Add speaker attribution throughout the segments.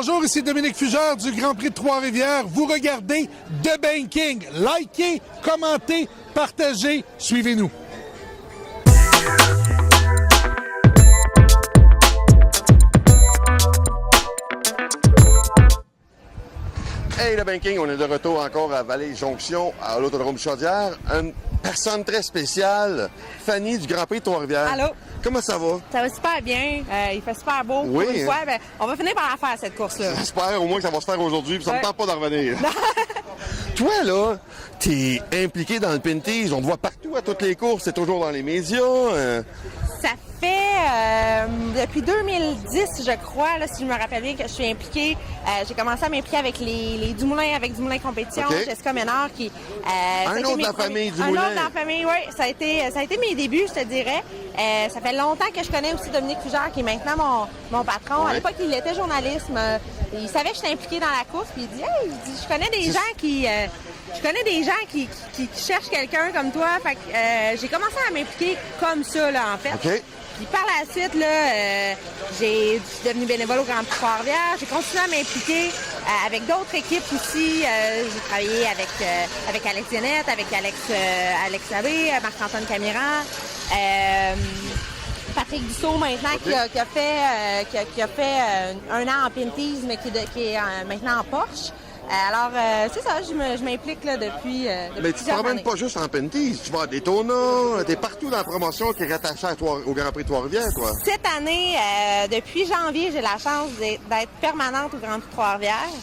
Speaker 1: Bonjour, ici Dominique Fugère du Grand Prix de Trois-Rivières. Vous regardez The Banking. Likez, commentez, partagez, suivez-nous.
Speaker 2: Hey, le Banking, on est de retour encore à Vallée-Jonction, à l'Autodrome Chaudière. Une personne très spéciale, Fanny du Grand Prix de Trois-Rivières.
Speaker 3: Allô?
Speaker 2: Comment ça va?
Speaker 3: Ça va super bien. Il fait super beau.
Speaker 2: Oui,
Speaker 3: pour une fois. Ben, on va finir par la faire, cette course-là.
Speaker 2: J'espère au moins que ça va se faire aujourd'hui, puis ça me
Speaker 3: Ouais.
Speaker 2: tente pas d'en revenir. Toi, là, t'es impliqué dans le Pinties. On te voit partout à toutes les courses. C'est toujours dans les médias.
Speaker 3: Ça fait depuis 2010, je crois, là, si je me rappelle bien, que je suis impliquée. J'ai commencé à m'impliquer avec les Dumoulin, avec Dumoulin Compétition,
Speaker 2: OK.
Speaker 3: Jessica Ménard, qui...
Speaker 2: Un autre de la famille Dumoulin.
Speaker 3: Un autre de la famille, oui. Ça a été mes débuts, je te dirais. Ça fait longtemps que je connais aussi Dominique Fugère, qui est maintenant mon patron.
Speaker 2: Ouais.
Speaker 3: À l'époque, il était journaliste. Il savait que j'étais impliquée dans la course, puis il dit « Hey, je connais des gens qui... Je connais des gens qui cherchent quelqu'un comme toi. » Fait que j'ai commencé à m'impliquer comme ça, là, en fait.
Speaker 2: OK.
Speaker 3: Puis par la suite, là, je suis devenue bénévole au Grand Prix de Trois-Rivières. J'ai continué à m'impliquer avec d'autres équipes aussi. J'ai travaillé avec Alex Zennette, avec Alex Labbé, Marc-Antoine Camiran, Patrick Dussault maintenant,
Speaker 2: OK.
Speaker 3: qui a fait un an en Pinties, mais qui est maintenant en Porsche. Alors, c'est ça, je m'implique là depuis
Speaker 2: Mais tu te
Speaker 3: plusieurs
Speaker 2: promènes
Speaker 3: années.
Speaker 2: pas juste en Pinties. Tu vas à Daytona. T'es partout dans la promotion qui est rattachée au Grand Prix de Trois-Rivières, toi.
Speaker 3: Cette année, depuis janvier, j'ai la chance d'être permanente au Grand Prix de Trois-Rivières.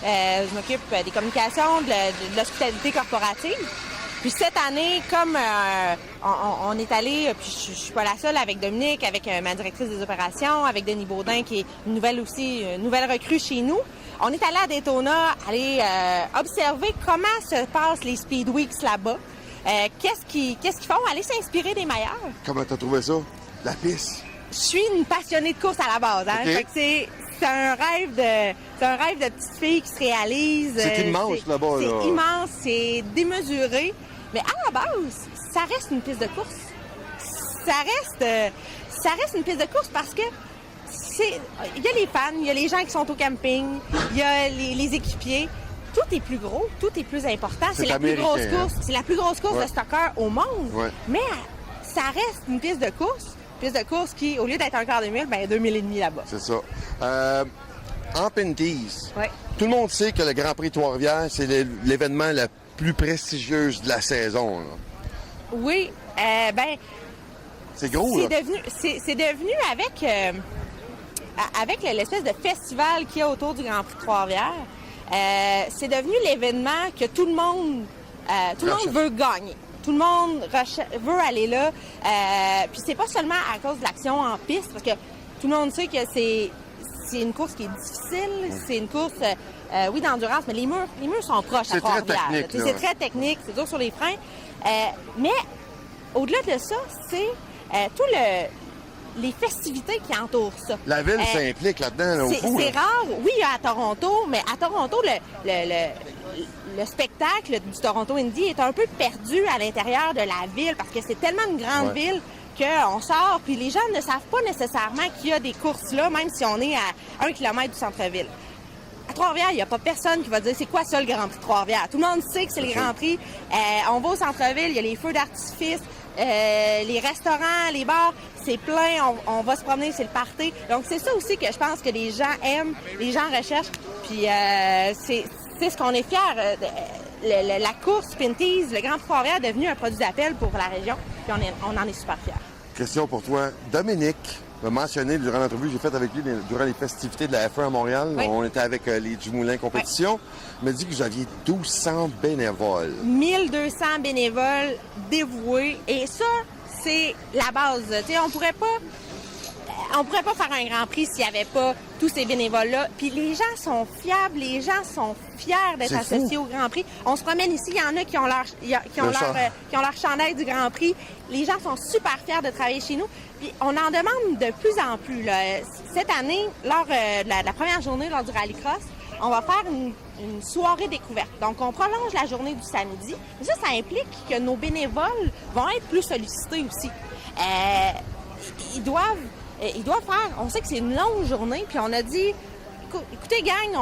Speaker 3: Je m'occupe des communications, de l'hospitalité corporative. Puis cette année, comme on est allé, puis je suis pas la seule, avec Dominique, avec ma directrice des opérations, avec Denis Baudin, qui est une nouvelle recrue chez nous. On est allé à Daytona, aller observer comment se passent les Speed Weeks là-bas. Qu'est-ce qu'ils font? Aller s'inspirer des meilleurs.
Speaker 2: Comment t'as trouvé ça? La piste?
Speaker 3: Je suis une passionnée de course à la base. Hein?
Speaker 2: OK.
Speaker 3: Fait que c'est un rêve de petite fille qui se réalise.
Speaker 2: C'est immense, là-bas, là.
Speaker 3: C'est immense, c'est démesuré. Mais à la base, ça reste une piste de course. Ça reste une piste de course parce que il y a les fans, il y a les gens qui sont au camping, il y a les équipiers. Tout est plus gros, tout est plus important. C'est la plus grosse
Speaker 2: américain,
Speaker 3: course. C'est la plus grosse course
Speaker 2: Ouais.
Speaker 3: de stocker au monde.
Speaker 2: Ouais.
Speaker 3: Mais ça reste une piste de course. Piste de course qui, au lieu d'être un quart de mille, ben 2 000 et demi là-bas.
Speaker 2: C'est ça. En Pinties,
Speaker 3: Ouais.
Speaker 2: tout le monde sait que le Grand Prix de Trois-Rivières, c'est l'événement le plus prestigieux de la saison, là.
Speaker 3: Oui, ben
Speaker 2: C'est gros, là.
Speaker 3: c'est devenu avec l'espèce de festival qu'il y a autour du Grand Prix de Trois-Rivières. C'est devenu l'événement que tout le monde veut gagner. Tout le monde veut aller là. Puis c'est pas seulement à cause de l'action en piste, parce que tout le monde sait que c'est une course qui est difficile. C'est une course, oui, d'endurance, mais les murs sont proches à
Speaker 2: C'est très
Speaker 3: Trois-Rivières.
Speaker 2: technique, là.
Speaker 3: C'est très technique, c'est dur sur les freins. Mais au-delà de ça, c'est les festivités qui entourent ça.
Speaker 2: La ville s'implique là-dedans, là, au fou,
Speaker 3: C'est
Speaker 2: là.
Speaker 3: rare, oui, à Toronto, mais à Toronto, le spectacle du Toronto Indy est un peu perdu à l'intérieur de la ville parce que c'est tellement une grande
Speaker 2: Ouais.
Speaker 3: ville qu'on sort, puis les gens ne savent pas nécessairement qu'il y a des courses là, même si on est à 1 kilomètre du centre-ville. À Trois-Rivières, il n'y a pas personne qui va dire c'est quoi ça le Grand Prix de Trois-Rivières. Tout le monde sait que c'est le Grand Prix. On va au centre-ville, il y a les feux d'artifice, les restaurants, les bars, c'est plein, on va se promener, c'est le party. Donc c'est ça aussi que je pense que les gens aiment, les gens recherchent. Puis c'est ce qu'on est fiers. La course Pinties, le Grand Prix de Trois-Rivières est devenu un produit d'appel pour la région. Puis on en est super fiers.
Speaker 2: Question pour toi. Dominique m'a mentionné durant l'entrevue que j'ai faite avec lui durant les festivités de la F1 à Montréal.
Speaker 3: Oui.
Speaker 2: On était avec les Dumoulin Compétition. Il m'a dit que vous aviez 1200 bénévoles.
Speaker 3: 1200 bénévoles dévoués. Et ça, c'est la base. Tu sais, on pourrait pas faire un Grand Prix s'il n'y avait pas tous ces bénévoles-là. Puis les gens sont fiables, les gens sont fiers d'être
Speaker 2: C'est
Speaker 3: associés
Speaker 2: fou.
Speaker 3: au Grand Prix. On se promène ici, il y en a qui ont leur chandail du Grand Prix. Les gens sont super fiers de travailler chez nous. Puis on en demande de plus en plus, là. Cette année, lors de la première journée, lors du Rallycross, on va faire une soirée découverte. Donc, on prolonge la journée du samedi. Mais ça implique que nos bénévoles vont être plus sollicités aussi. Ils doivent faire... On sait que c'est une longue journée, puis on a dit... écoutez, gang,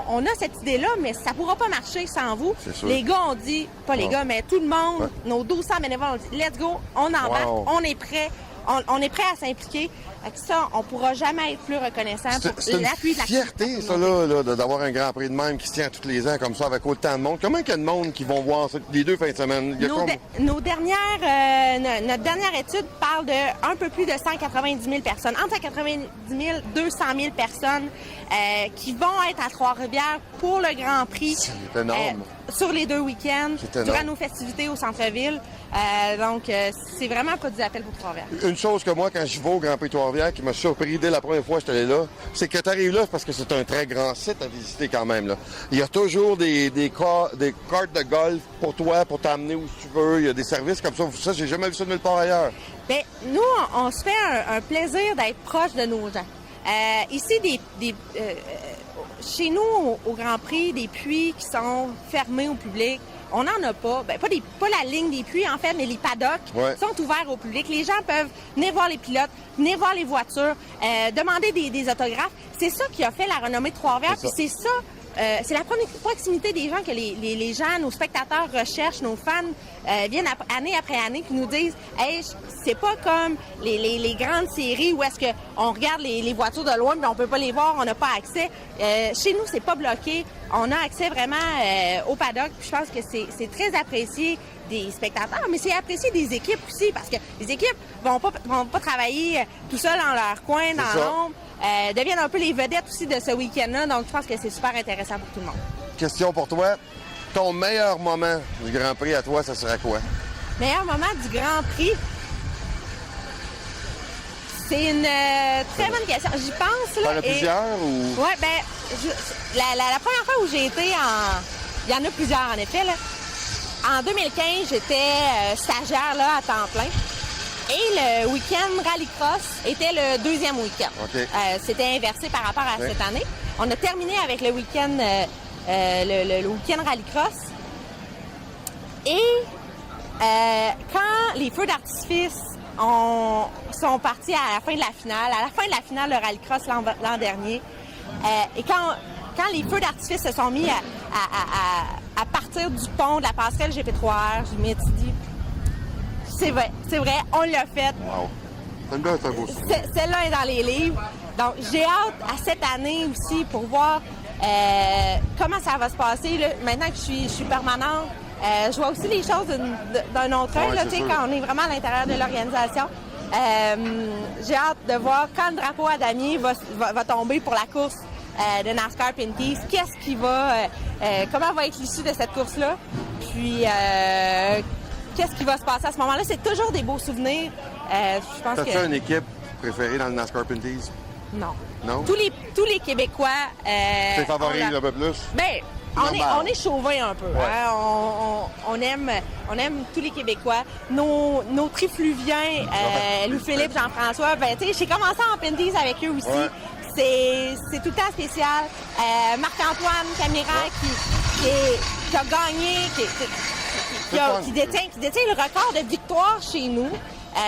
Speaker 3: on a cette idée-là, mais ça pourra pas marcher sans vous.
Speaker 2: C'est sûr.
Speaker 3: Les gars ont dit, pas les
Speaker 2: Ouais.
Speaker 3: gars, mais tout le monde,
Speaker 2: Ouais.
Speaker 3: nos 1200 bénévoles ont dit, let's go, on embarque,
Speaker 2: Wow.
Speaker 3: on est prêt. On est prêt à s'impliquer. Avec ça, on pourra jamais être plus reconnaissant pour
Speaker 2: C'est une
Speaker 3: l'appui de la
Speaker 2: fierté, ça, là, d'avoir un Grand Prix de même qui se tient tous les ans comme ça, avec autant de monde. Comment il y a de monde qui vont voir ça les 2 fins de semaine? Il y a
Speaker 3: Notre dernière étude parle de un peu plus de 190 000 personnes, entre 190 000 et 200 000 personnes qui vont être à Trois-Rivières pour le Grand Prix.
Speaker 2: C'est énorme.
Speaker 3: Sur les 2 week-ends,
Speaker 2: C'est énorme.
Speaker 3: durant nos festivités au centre-ville. Donc, c'est vraiment pas du appel pour Trois-Rivières.
Speaker 2: Une chose que moi, quand je vais au Grand Prix de Trois-Rivières, qui m'a surpris dès la première fois que j'étais allé là, c'est que tu arrives là parce que c'est un très grand site à visiter quand même. Là. Il y a toujours des cartes de golf pour toi, pour t'amener où tu veux. Il y a des services comme ça. Ça, j'ai jamais vu ça de nulle part ailleurs.
Speaker 3: Bien, nous, on se fait un plaisir d'être proche de nos gens. Ici, chez nous, au Grand Prix, des puits qui sont fermés au public, on n'en a pas. Ben, pas la ligne des puits, en fait, mais les paddocks sont ouverts au public. Les gens peuvent venir voir les pilotes, venir voir les voitures, demander des autographes. C'est ça qui a fait la renommée de Trois-Rivières. Puis c'est ça, c'est la proximité des gens que les gens, nos spectateurs recherchent, nos fans viennent année après année puis nous disent « Hey, c'est pas comme les grandes séries où est-ce qu'on regarde les voitures de loin mais on peut pas les voir, on n'a pas accès. Chez nous, c'est pas bloqué. On a accès vraiment au paddock. Puis je pense que c'est très apprécié des spectateurs, mais c'est apprécié des équipes aussi parce que les équipes vont pas travailler tout seuls dans leur coin, dans l'ombre. Deviennent un peu les vedettes aussi de ce week-end-là. Donc, je pense que c'est super intéressant pour tout le monde.
Speaker 2: Question pour toi. Ton meilleur moment du Grand Prix à toi, ça serait quoi?
Speaker 3: Meilleur moment du Grand Prix? C'est une très bonne question. J'y pense, là.
Speaker 2: T'en as plusieurs ou?
Speaker 3: Oui, bien, la première fois où j'ai été il y en a plusieurs, en effet, là. En 2015, j'étais stagiaire, là, à temps plein. Et le week-end Rallycross était le deuxième week-end.
Speaker 2: Okay.
Speaker 3: C'était inversé par rapport à cette année. On a terminé avec le week-end le week-end Rallycross. Et quand les feux d'artifice sont partis à la fin de la finale de Rallycross l'an dernier, et quand les feux d'artifice se sont mis à partir du pont de la passerelle GP3R, je m'étais dit, c'est vrai, on l'a fait.
Speaker 2: Wow. C'est un beau souvenir.
Speaker 3: Celle-là est dans les livres. Donc, j'ai hâte à cette année aussi pour voir comment ça va se passer. Là. Maintenant que je suis permanente, je vois aussi les choses d'un autre œil, quand on est vraiment à l'intérieur de l'organisation. J'ai hâte de voir quand le drapeau à damier va tomber pour la course de NASCAR Pinties. Comment va être l'issue de cette course-là? Puis, qu'est-ce qui va se passer à ce moment-là? C'est toujours des beaux souvenirs. Je pense
Speaker 2: T'as-tu une équipe préférée dans le NASCAR Pinties?
Speaker 3: Non.
Speaker 2: Non?
Speaker 3: Tous les Québécois...
Speaker 2: T'es favorise un peu plus?
Speaker 3: Bien, on est chauvin un peu.
Speaker 2: Ouais.
Speaker 3: Hein? On aime tous les Québécois. Nos trifluviens, Louis-Philippe, Jean-François, j'ai commencé en Pinties avec eux aussi.
Speaker 2: Ouais.
Speaker 3: C'est tout le temps spécial. Marc-Antoine Camira qui a gagné, qui détient le record de victoire chez nous.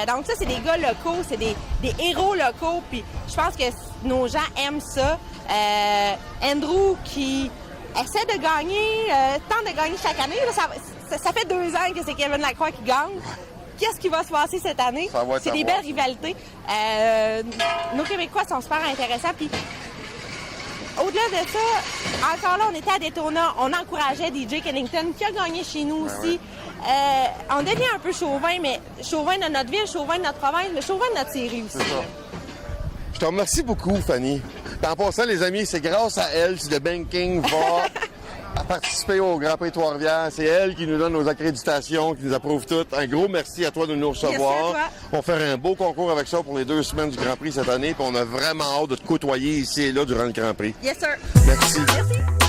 Speaker 3: Donc ça, c'est des gars locaux, c'est des héros locaux. Puis je pense que nos gens aiment ça. Andrew qui essaie de gagner, tente de gagner chaque année. Là, ça fait 2 ans que c'est Kevin Lacroix qui gagne. Qu'est-ce qui va se passer cette année? C'est des belles rivalités. Nos Québécois sont super intéressants. Puis au-delà de ça, encore là, on était à Daytona. On encourageait DJ Kennington qui a gagné chez nous aussi. On devient un peu chauvin, mais chauvin de notre ville, chauvin de notre province, mais chauvin de notre série aussi.
Speaker 2: Je te remercie beaucoup, Fanny. En passant, les amis, c'est grâce à elle si le Banking va participer au Grand Prix Trois-Rivières. C'est elle qui nous donne nos accréditations, qui nous approuve toutes. Un gros merci à toi de nous recevoir. On va faire un beau concours avec ça pour les 2 semaines du Grand Prix cette année. Puis on a vraiment hâte de te côtoyer ici et là durant le Grand Prix.
Speaker 3: Yes, sir.
Speaker 2: Merci.
Speaker 3: Merci.